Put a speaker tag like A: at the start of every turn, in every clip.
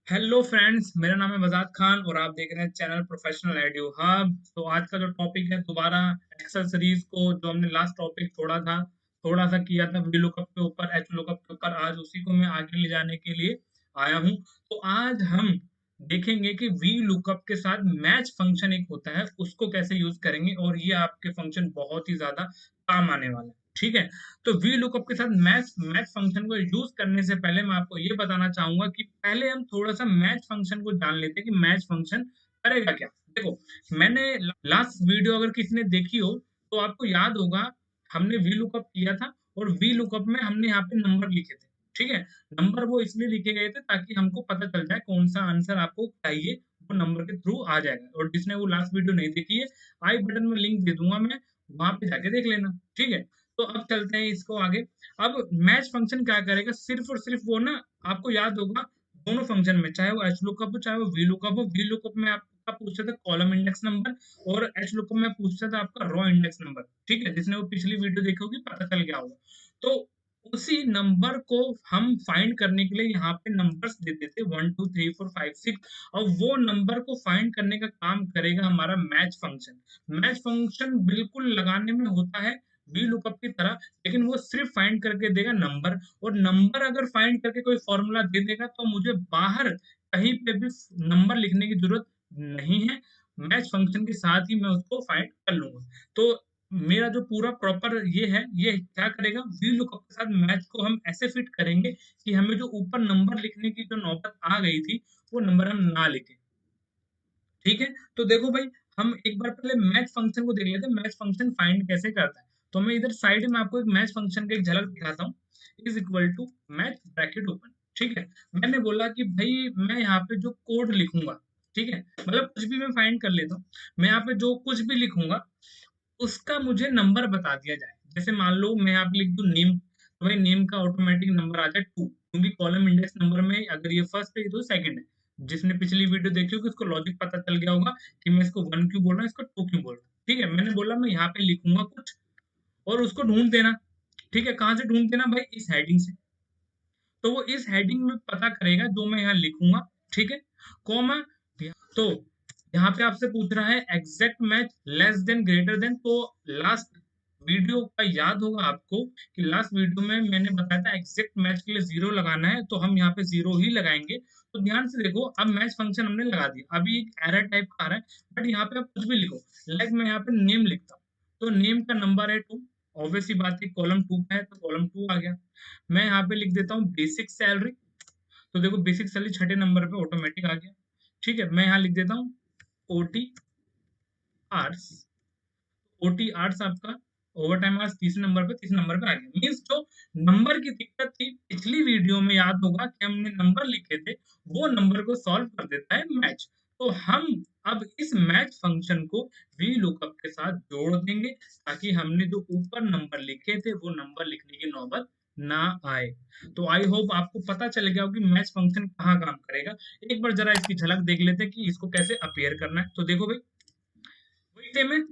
A: Hello friends, मेरा नाम है वजाद खान और आप देख रहे हैं चैनल प्रोफेशनल एडियो हब। तो आज का जो टॉपिक है दोबारा एक्सेल सीरीज को जो हमने लास्ट टॉपिक थोड़ा सा किया था वी लुकअप के ऊपर, एच लुकअप के ऊपर, आज उसी को मैं आगे ले जाने के लिए आया हूं। तो आज हम देखेंगे कि वी लुकअप के साथ मैच फंक्शन एक होता है, उसको कैसे यूज करेंगे और ये आपके फंक्शन बहुत ही ज्यादा काम आने वाला है। ठीक है। तो वी लुकअप के साथ मैच मैच फंक्शन को यूज करने से पहले मैं आपको ये बताना चाहूंगा कि पहले हम थोड़ा सा मैच फंक्शन को जान लेते हैं कि मैच फंक्शन करेगा क्या। देखो, मैंने लास्ट वीडियो अगर किसी ने देखी हो तो आपको याद होगा, हमने वी लुकअप किया था और वी लुकअप में हमने यहाँ पे नंबर लिखे थे। ठीक है। नंबर वो इसलिए लिखे गए थे ताकि हमको पता चल जाए कौन सा आंसर आपको चाहिए, वो नंबर के थ्रू आ जाएगा। और जिसने वो लास्ट वीडियो नहीं देखी है, आई बटन में लिंक दे दूंगा मैं, वहां पे जाके देख लेना। ठीक है। तो अब चलते हैं इसको आगे। अब मैच फंक्शन क्या करेगा, सिर्फ और सिर्फ वो ना, आपको याद होगा दोनों फंक्शन में, चाहे वो एच लुकअप हो चाहे वो वी लुकअप हो, वी लुकअप में आपका पूछता था कॉलम इंडेक्स नंबर और एच लुकअप में पूछता था आपका रो इंडेक्स नंबर। ठीक है। जिसने वो पिछली वीडियो देखी होगी पता चल गया होगा। तो उसी नंबर को हम फाइंड करने के लिए यहाँ पे नंबर्स देते थे 1 2 3 4 5 6, और वो नंबर को फाइंड करने का काम करेगा हमारा मैच फंक्शन। मैच फंक्शन बिल्कुल लगाने में होता है वी लुकअप की तरह, लेकिन वो सिर्फ फाइंड करके देगा नंबर। और नंबर अगर फाइंड करके कोई फॉर्मूला दे देगा तो मुझे बाहर कहीं पे भी नंबर लिखने की जरूरत नहीं है। मैच फंक्शन के साथ ही मैं उसको फाइंड कर लूंगा। तो मेरा जो पूरा प्रॉपर ये है, ये क्या करेगा, वी लुकअप के साथ मैच को हम ऐसे फिट करेंगे कि हमें जो ऊपर नंबर लिखने की जो नौबत आ गई थी, वो नंबर हम ना लिखें। ठीक है। तो देखो भाई, हम एक बार पहले मैच फंक्शन को देख लेते हैं, मैच फंक्शन फाइंड कैसे करता है। तो मैं इधर साइड में आपको एक मैच फंक्शन का एक झलक दिखाता हूँ। Is equal to match bracket open. ठीक है। मैंने बोला कि भाई मैं यहाँ पे जो कोड लिखूंगा, ठीक है, मतलब कुछ भी मैं फाइंड कर लेता हूँ, मैं यहाँ पे जो कुछ भी लिखूंगा उसका मुझे नंबर बता दिया जाए। जैसे मान लो मैं यहाँ पे लिख दूं नेम, तो भाई नेम का ऑटोमेटिक नंबर आ जाए 2, क्योंकि कॉलम इंडेक्स नंबर में अगर ये फर्स्ट है तो सेकंड है। जिसने पिछली वीडियो देखी होगी उसको लॉजिक पता चल गया होगा कि मैं इसको 1 क्यों बोल रहा हूँ, इसको 2 क्यों बोल रहा हूँ। ठीक है। मैंने बोला मैं यहाँ पे लिखूंगा कुछ और उसको ढूंढ देना। ठीक है। कहाँ से ढूंढ देना भाई, इस हेडिंग से। तो वो इस हेडिंग में पता करेगा जो मैं यहाँ लिखूंगा। ठीक है। कॉमा। तो यहाँ पे आपसे पूछ रहा है exact match less than greater than. तो लास्ट वीडियो का याद होगा आपको कि लास्ट वीडियो में मैंने बताया था एग्जैक्ट मैच के लिए 0 लगाना है, तो हम यहाँ पे 0 ही लगाएंगे। तो ध्यान से देखो, अब मैच फंक्शन हमने लगा दिया, अभी एक एरर टाइप का आ रहा है, बट यहाँ पे आप कुछ भी लिखो। लाइक मैं यहाँ पे नेम लिखता हूँ, तो नेम का नंबर है 2। ऑब्वियस सी बात है, कॉलम 2 का है तो कॉलम 2 आ गया। मैं यहाँ पे लिख देता हूँ बेसिक सैलरी, तो देखो बेसिक सैलरी छठे नंबर पे ऑटोमेटिक आ गया। ठीक है। मैं यहाँ लिख देता हूँ ओटी आर्ट्स, ओटी आर्ट्स आपका ओवर टाइम आर्ट्स तीसरे नंबर पे आ गया। मीन्स जो नंबर की दिक्कत थी पिछली वीडियो में, याद होगा कि हमने नंबर लिखे थे, वो नंबर को सॉल्व कर देता है मैच। तो हम अब इस मैच फंक्शन को वी लुकअप के साथ जोड़ देंगे ताकि हमने जो ऊपर नंबर लिखे थे वो नंबर लिखने की नौबत ना आए। तो आई होप आपको पता चल गया हो कि मैच फंक्शन कहाँ काम करेगा। एक बार जरा इसकी झलक देख लेते हैं कि इसको कैसे अपेयर करना है। तो देखो भाई, वही सेम है,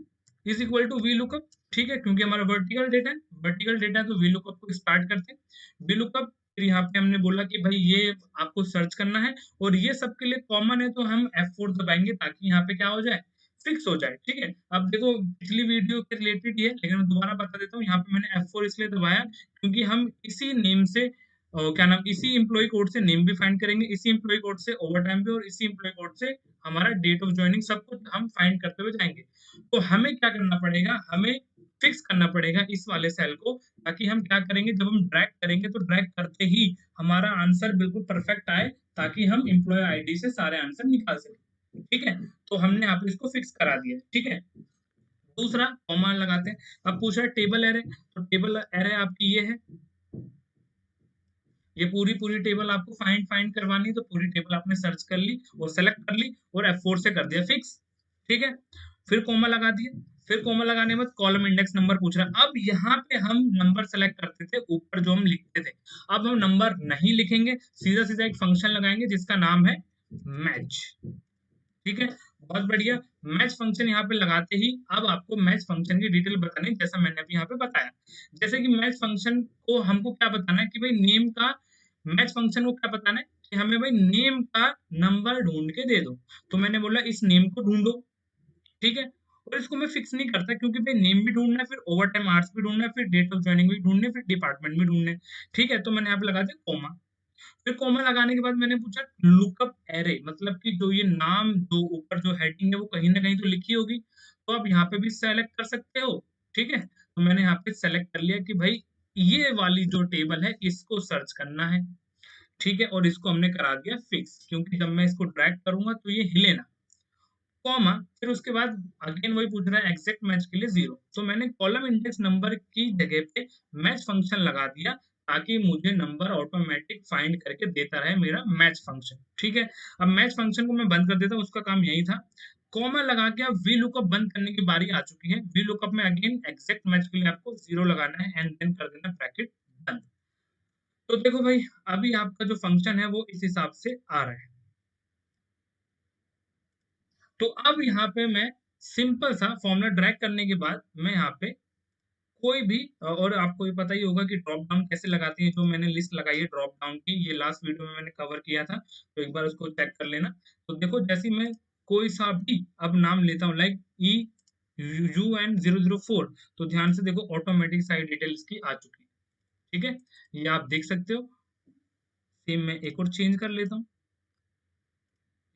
A: is equal to V lookup. ठीक है। क्योंकि हमारा वर्टिकल डेटा है, वर्टिकल डेटा, तो वी लुकअप को स्टार्ट करते हैं। वी लुकअप, फिर यहाँ पे हमने बोला कि भाई ये आपको सर्च करना है और ये सबके लिए कॉमन है, तो हम F4 दबाएंगे ताकि यहाँ पे क्या हो जाए, फिक्स हो जाए। ठीक है। अब देखो पिछली वीडियो के रिलेटेड ही है, लेकिन मैं दोबारा बता देता हूँ, यहाँ पे मैंने F4 इसलिए दबाया क्योंकि हम इसी नेम से क्या नाम, इसी एम्प्लॉय कोड से नेम भी फाइंड करेंगे, इसी एम्प्लॉय कोड से ओवर टाइम भी, और इसी एम्प्लॉय कोड से हमारा डेट ऑफ ज्वाइनिंग, सब कुछ हम फाइंड करते हुए जाएंगे। तो हमें क्या करना पड़ेगा, हमें फिक्स करना पड़ेगा इस वाले सेल को, ताकि हम क्या करेंगे, जब हम ड्रैग करेंगे तो ड्रैग करते ही हमारा आंसर बिल्कुल परफेक्ट आए, ताकि हम एम्प्लॉय आईडी से सारे आंसर निकाल सकें। ठीक है। तो हमने यहाँ पे इसको फिक्स करा दिया। ठीक है। दूसरा कॉमा लगाते हैं। अब पूछ रहा है टेबल एरे, तो टेबल एरे आपकी ये है, ये पूरी पूरी टेबल आपको फाइंड फाइंड करवानी, तो पूरी टेबल आपने सर्च कर ली और सेलेक्ट कर ली और F4 से कर दिया फिक्स। ठीक है। फिर कोमा लगा दिया। फिर कोमा लगाने के बाद कॉलम इंडेक्स नंबर पूछ रहा है। अब यहाँ पे हम नंबर सेलेक्ट करते थे ऊपर जो हम लिखते थे, अब हम नंबर नहीं लिखेंगे, सीधा सीधा एक फंक्शन लगाएंगे जिसका नाम है मैच। ठीक है। बहुत बढ़िया। मैच फंक्शन यहाँ पे लगाते ही अब आपको मैच फंक्शन की डिटेल बतानी, जैसा मैंने अभी यहाँ पे बताया। जैसे कि मैच फंक्शन को हमको क्या बताना है कि भाई नेम का मैच फंक्शन को क्या बताना है कि हमें भाई नेम का नंबर ढूंढ के दे दो। तो मैंने बोला इस नेम को ढूंढो, ठीक है। और इसको मैं फिक्स नहीं करता क्योंकि भाई नेम भी ढूंढना है, फिर ओवर टाइम आवर्स भी ढूंढना है, फिर डेट ऑफ ज्वाइनिंग भी ढूंढने, फिर डिपार्टमेंट भी ढूंढने, ठीक है। तो मैंने यहाँ पे लगा दिया कोमा। फिर कोमा लगाने के बाद मैंने पूछा लुकअप एरे, मतलब कि जो ये नाम जो ऊपर जो हेडिंग है वो कहीं ना कहीं तो लिखी होगी, तो आप यहाँ पे भी सेलेक्ट कर सकते हो, ठीक है। तो मैंने यहाँ पे सेलेक्ट कर लिया कि भाई ये वाली जो टेबल है इसको सर्च करना है, ठीक है। और इसको हमने करा दिया फिक्स, क्योंकि जब मैं इसको ड्रैग करूंगा तो ये हिले ना, कॉमा। फिर उसके बाद अगेन वही पूछ रहा है एग्जैक्ट मैच के लिए 0। तो मैंने कॉलम इंडेक्स नंबर की जगह पे मैच फंक्शन लगा दिया, ताकि मुझे नंबर ऑटोमेटिक फाइंड करके देता रहे मेरा मैच फंक्शन, ठीक है। अब मैच फंक्शन को मैं बंद कर देता हूँ, उसका काम यही था। कॉमा लगा के अब वी लुकअप बंद करने की बारी आ चुकी है। वी लुकअप में अगेन एग्जैक्ट मैच के लिए आपको 0 लगाना है एंड देन कर देना ब्रैकेट बंद। तो देखो भाई, अभी आपका जो फंक्शन है वो इस हिसाब से आ रहा है। तो अब यहाँ पे मैं सिंपल सा फॉर्मूला ड्रैग करने के बाद मैं यहाँ पे कोई भी, और आपको ये पता ही होगा कि ड्रॉप डाउन कैसे लगाते हैं, जो मैंने लिस्ट लगाई है ड्रॉप डाउन की, ये लास्ट वीडियो में मैंने कवर किया था, तो एक बार उसको चेक कर लेना। तो देखो जैसे ही मैं कोई सा भी अब नाम लेता हूँ लाइक ई यू एन 004, तो ध्यान से देखो ऑटोमेटिक सारी डिटेल्स की आ चुकी है, ठीक है। ये आप देख सकते हो। सेम मैं एक और चेंज कर लेता हूँ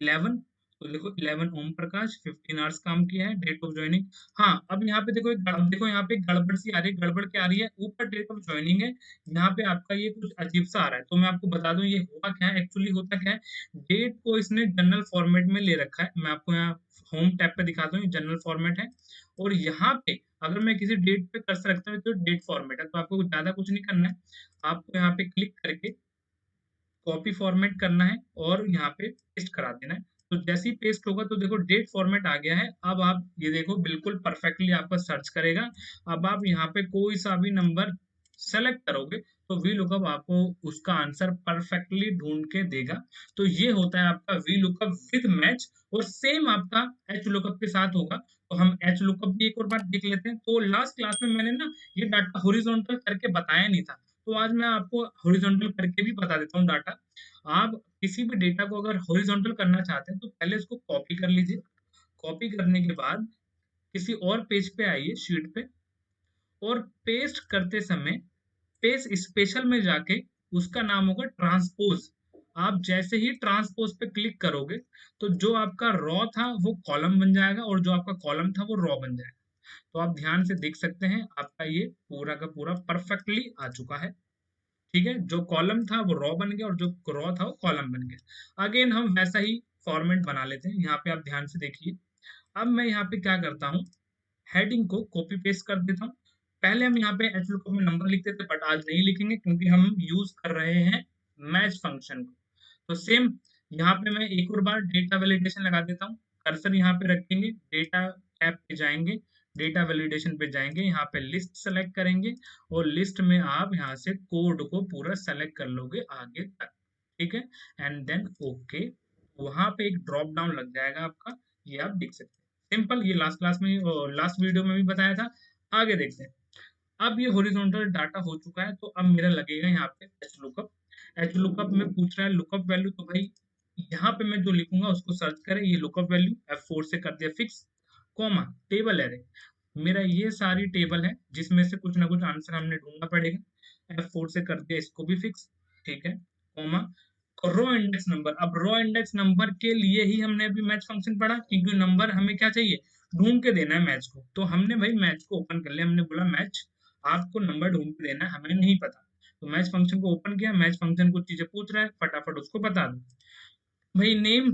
A: 11। तो देखो 11 ओम प्रकाश 15 आवर्स काम किया है, डेट ऑफ ज्वाइनिंग। हाँ, अब यहाँ पे देखो अब देखो यहाँ पे गड़बड़ सी आ रही है। गड़बड़ क्या आ रही है, ऊपर डेट ऑफ ज्वाइनिंग है, यहाँ पे आपका ये कुछ अजीब सा आ रहा है। तो मैं आपको बता दूं ये हुआ क्या है, एक्चुअली होता क्या है, डेट को इसने जनरल फॉर्मेट में ले रखा है। मैं आपको यहाँ होम टैब पे दिखाता हूँ, जनरल फॉर्मेट है, और यहाँ पे अगर मैं किसी डेट पे कर्सर रखता हूँ तो डेट फॉर्मेट है। तो आपको ज्यादा कुछ नहीं करना है, आपको यहाँ पे क्लिक करके कॉपी फॉर्मेट करना है और यहाँ पे पेस्ट करा देना है। तो जैसे ही पेस्ट होगा तो देखो डेट फॉर्मेट आ गया है। अब आप ये देखो बिल्कुल परफेक्टली आपका सर्च करेगा। अब आप यहाँ पे कोई सा भी नंबर सेलेक्ट करोगे तो वी लुकअप आपको उसका आंसर परफेक्टली ढूंढ के देगा। तो ये होता है आपका वी लुकअप विद मैच, और सेम आपका एच लुकअप के साथ होगा। तो हम एच लुकअप भी एक और बार देख लेते हैं। तो लास्ट क्लास में मैंने ना ये डाटा हॉरिजॉन्टल करके बताया नहीं था, तो आज मैं आपको हॉरिजॉन्टल करके भी बता देता हूँ डाटा। आप किसी भी डेटा को अगर हॉरिजॉन्टल करना चाहते हैं तो पहले इसको कॉपी कर लीजिए। कॉपी करने के बाद किसी और पेज पे आइए, शीट पे, और पेस्ट करते समय पेज स्पेशल में जाके उसका नाम होगा ट्रांसपोज। आप जैसे ही ट्रांसपोज पे क्लिक करोगे तो जो आपका रॉ था वो कॉलम बन जाएगा, और जो आपका कॉलम था वो रॉ बन जाएगा। तो आप ध्यान से देख सकते हैं आपका ये पूरा का पूरा परफेक्टली आ चुका है, ठीक है। जो कॉलम था वो रॉ बन गया और जो रॉ था वो कॉलम बन गया। अगेन हम वैसा ही फॉर्मेट बना लेते हैं। यहाँ पे आप ध्यान से देखिए, अब मैं यहाँ पे क्या करता हूँ, हेडिंग को कॉपी पेस्ट कर देता हूँ। पहले हम यहाँ पे एच लुकअप में नंबर लिखते थे, बट आज नहीं लिखेंगे क्योंकि हम यूज कर रहे हैं मैच फंक्शन को। तो सेम यहाँ पे मैं एक और बार डेटा वैलिडेशन लगा देता हूँ। कर्सर यहाँ पे रखेंगे, डेटा टैब पे जाएंगे, डेटा वैलिडेशन पे जाएंगे, यहाँ पे लिस्ट सेलेक्ट करेंगे, और लिस्ट में आप यहाँ से कोड को पूरा सेलेक्ट कर लोगे आगे तक, ठीक है। एंड देन ओके, वहां पे एक ड्रॉप डाउन लग जाएगा आपका, ये आप देख सकते हैं। सिंपल, ये लास्ट क्लास में लास्ट वीडियो में भी बताया था। आगे देखते हैं। अब ये हॉरिजॉन्टल डाटा हो चुका है, तो अब मेरा लगेगा यहाँ पे एच लुकअप। एच लुकअप में पूछ रहा है लुकअप वैल्यू, तो भाई यहाँ पे मैं जो लिखूंगा उसको सर्च करें, ये लुकअप वैल्यू F4 से कर दिया फिक्स, कॉमा टेबल एरे। मेरा ये सारी टेबल है जिसमें से कुछ ना कुछ आंसर हमने ढूंढना पड़ेगा, F4 से कर दिया इसको भी फिक्स, ठीक है, कॉमा। रो इंडेक्स नंबर, अब रो इंडेक्स नंबर के लिए ही हमने अभी मैच फंक्शन पढ़ा, क्योंकि नंबर हमें क्या चाहिए, ढूंढ के देना है मैच को। तो हमने भाई मैच को ओपन कर लिया, हमने बोला मैच आपको नंबर ढूंढ के देना है, हमें नहीं पता। तो मैच फंक्शन को ओपन किया, मैच फंक्शन कुछ चीजें पूछ रहा है, फटाफट उसको बता दो। भाई नेम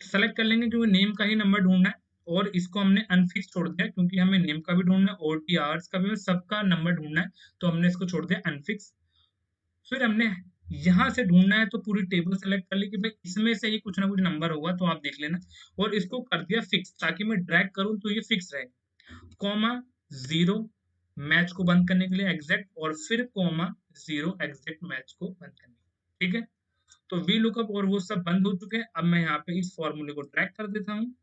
A: सेलेक्ट कर लेंगे क्योंकि नेम का ही नंबर ढूंढना है, और इसको हमने अनफिक्स छोड़ दिया क्योंकि हमें नेम का भी ढूंढना है, ओटी आवर्स का भी, सबका नंबर ढूंढना है, तो हमने इसको छोड़ दिया अनफिक्स। फिर हमने यहाँ से ढूंढना है तो पूरी टेबल सेलेक्ट कर ली कि भाई इसमें से ही कुछ ना कुछ नंबर होगा, तो आप देख लेना, और इसको कर दिया फिक्स ताकि मैं ड्रैग करूं तो ये फिक्स रहे, कॉमा 0 मैच को बंद करने के लिए एग्जैक्ट, और फिर कॉमा 0 एग्जैक्ट मैच को बंद करने के लिए, ठीक है। तो वी लुकअप और वो सब बंद हो चुके हैं। अब मैं यहाँ पे इस फॉर्मूले को ट्रैक कर देता हूँ,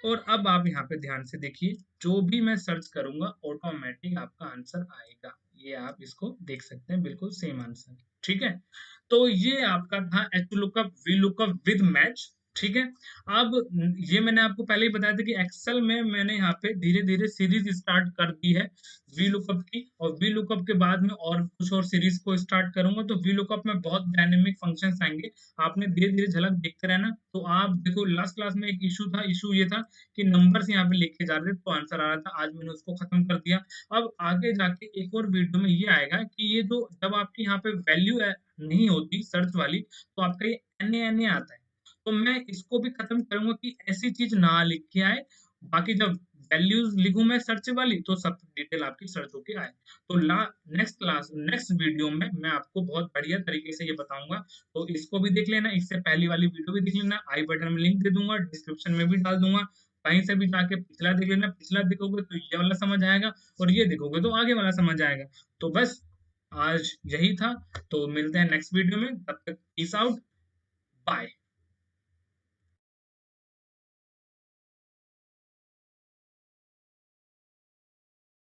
A: और अब आप यहाँ पे ध्यान से देखिए, जो भी मैं सर्च करूंगा ऑटोमेटिक आपका आंसर आएगा। ये आप इसको देख सकते हैं, बिल्कुल सेम आंसर। ठीक है, तो ये आपका था H lookup V lookup with match. ठीक है, अब ये मैंने आपको पहले ही बताया था कि एक्सेल में मैंने यहाँ पे धीरे धीरे सीरीज स्टार्ट कर दी है वी लुकअप की, और वी लुकअप के बाद में और कुछ और सीरीज को स्टार्ट करूंगा। तो वी लुकअप में बहुत डायनेमिक फंक्शंस आएंगे, आपने धीरे धीरे झलक देखते रहना। तो आप देखो लास्ट क्लास में एक इशू था, इशू ये था कि नंबर्स यहाँ पे लिखे जा रहे थे तो आंसर आ रहा था, आज मैंने उसको खत्म कर दिया। अब आगे जाके एक और वीडियो में ये आएगा कि ये जो जब आपकी यहाँ पे वैल्यू नहीं होती सर्च वाली, तो आपका ये एन ए आता है। तो मैं इसको भी खत्म करूंगा कि ऐसी चीज ना लिख के आए। बाकी जब वैल्यूज लिखूं मैं सर्च वाली, तो सब डिटेल आपकी सर्च होके आए। तो नेक्स्ट क्लास नेक्स्ट वीडियो में मैं आपको बहुत बढ़िया तरीके से ये बताऊंगा। तो इसको भी देख लेना, इससे पहली वाली वीडियो भी देख लेना, आई बटन में लिंक दे दूंगा, डिस्क्रिप्शन में भी डाल दूंगा, कहीं से भी जाके पिछला देख लेना। पिछला देखोगे तो ये वाला समझ आएगा, और ये देखोगे तो आगे वाला समझ आएगा। तो बस आज यही था, तो मिलते हैं नेक्स्ट वीडियो में, तब तक पीस आउट, बाय।